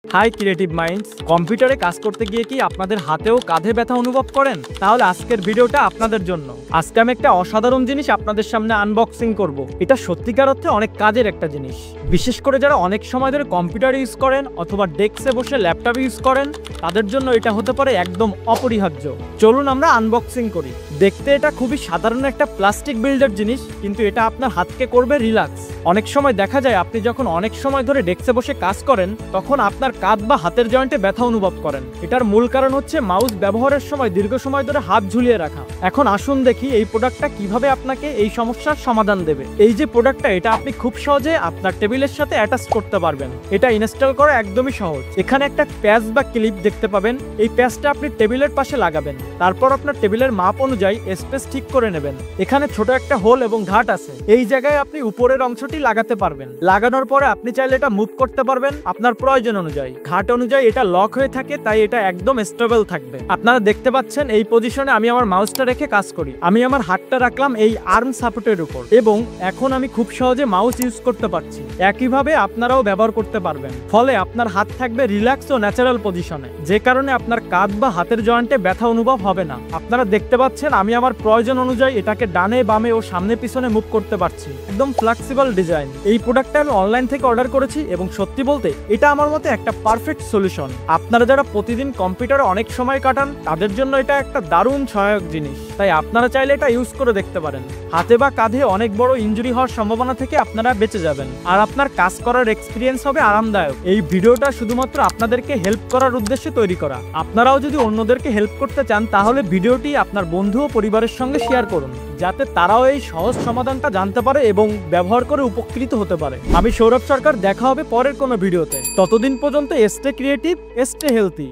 High creative minds, কম্পিউটারে কাজ করতে গিয়ে কি আপনাদের হাতেও কাঁধে ব্যথা অনুভব করেন? তাহলে আজকের ভিডিওটা আপনাদের জন্য। আজকে আমি একটা অসাধারণ জিনিস আপনাদের সামনে আনবক্সিং করব। এটা সত্যিকার অর্থে অনেক কাজের একটা জিনিস, বিশেষ করে যারা অনেক সময় ধরে কম্পিউটার ইউজ করেন অথবা ডেস্কে বসে ল্যাপটপ ইউজ করেন, তাদের জন্য এটা হতে পারে একদম অপরিহার্য। চলুন আমরা আনবক্সিং করি। দেখতে এটা খুবই সাধারণ একটা প্লাস্টিক বিল্ডের জিনিস, কিন্তু এটা আপনার হাতকে করবে রিল্যাক্স। অনেক সময় দেখা যায় আপনি যখন অনেক সময় ধরে ডেস্কে বসে কাজ করেন, তখন আপনার কাঁধ বা হাতের জয়েন্টে ব্যথা অনুভব করেন। এটার মূল কারণ হচ্ছে মাউস ব্যবহারের সময় দীর্ঘ সময় ধরে হাত ঝুলিয়ে রাখা। এখন আসুন দেখি এই প্রোডাক্টটা কিভাবে আপনাকে এই সমস্যার সমাধান দেবে। এই যে প্রোডাক্টটা, এটা আপনি খুব সহজে আপনার টেবিলের সাথে অ্যাটাচ করতে পারবেন। এটা ইনস্টল করা একদমই সহজ। এখানে একটা প্যাচ বা ক্লিপ দেখতে পাবেন। এই প্যাচটা আপনি টেবিলের পাশে লাগাবেন, তারপর আপনার টেবিলের মাপ অনুযায়ী স্পেস ঠিক করে নেবেন। এখানে ছোট একটা হোল এবং ঘাট আছে, এই জায়গায় আপনি উপরের অংশটি লাগাতে পারবেন। লাগানোর পরে আপনি চাইলে এটা মুভ করতে পারবেন আপনার প্রয়োজন অনুযায়ী। ঘাট অনুযায়ী এটা লক হয়ে থাকে, তাই এটা একদম স্টেবল থাকবে। আপনারা দেখতে পাচ্ছেন এই পজিশনে আমি আমার মাউসটা রেখে কাজ করি। আমি আমার হাতটা রাখলাম এই আর্ম সাপোর্টের উপর এবং এখন আমি খুব সহজে মাউস ইউজ করতে পারছি। একইভাবে আপনারাও ব্যবহার করতে পারবেন, ফলে আপনার হাত থাকবে রিল্যাক্স ও ন্যাচারাল পজিশনে, যে কারণে আপনার কাঁধ বা হাতের জয়েন্টে ব্যথা অনুভব হবে না। আপনারা দেখতে পাচ্ছেন আমি আমার প্রয়োজন অনুযায়ী এটাকে ডানে বামে ও সামনে পিছনে মুভ করতে পারছি। একদম ফ্লেক্সিবল ডিজাইন। এই প্রোডাক্টটা আমি অনলাইন থেকে অর্ডার করেছি এবং সত্যি বলতে এটা আমার মতে একটা পারফেক্ট সলিউশন। আপনারা যারা প্রতিদিন কম্পিউটারে অনেক সময় কাটান, তাদের জন্য এটা একটা দারুণ সহায়ক জিনিস। তাই আপনারা চাইলে এটা ইউজ করে দেখতে পারেন। হাতে বা কাঁধে অনেক বড় ইনজুরি হওয়ার সম্ভাবনা থেকে আপনারা বেঁচে যাবেন, আর আপনার কাজ করার এক্সপিরিয়েন্স হবে আরামদায়ক। এই ভিডিওটা শুধুমাত্র আপনাদেরকে হেল্প করার উদ্দেশ্যে তৈরি করা। আপনারাও যদি অন্যদেরকে হেল্প করতে চান, তাহলে ভিডিওটি আপনার বন্ধু ও পরিবারের সঙ্গে শেয়ার করুন, যাতে তারাও এই সহজ সমাধানটা জানতে পারে এবং ব্যবহার করে উপকৃত হতে পারে। আমি সৌরভ সরকার, দেখা হবে পরের কোনো ভিডিওতে। ততদিন পর্যন্ত স্টে ক্রিয়েটিভ, স্টে হেলথি।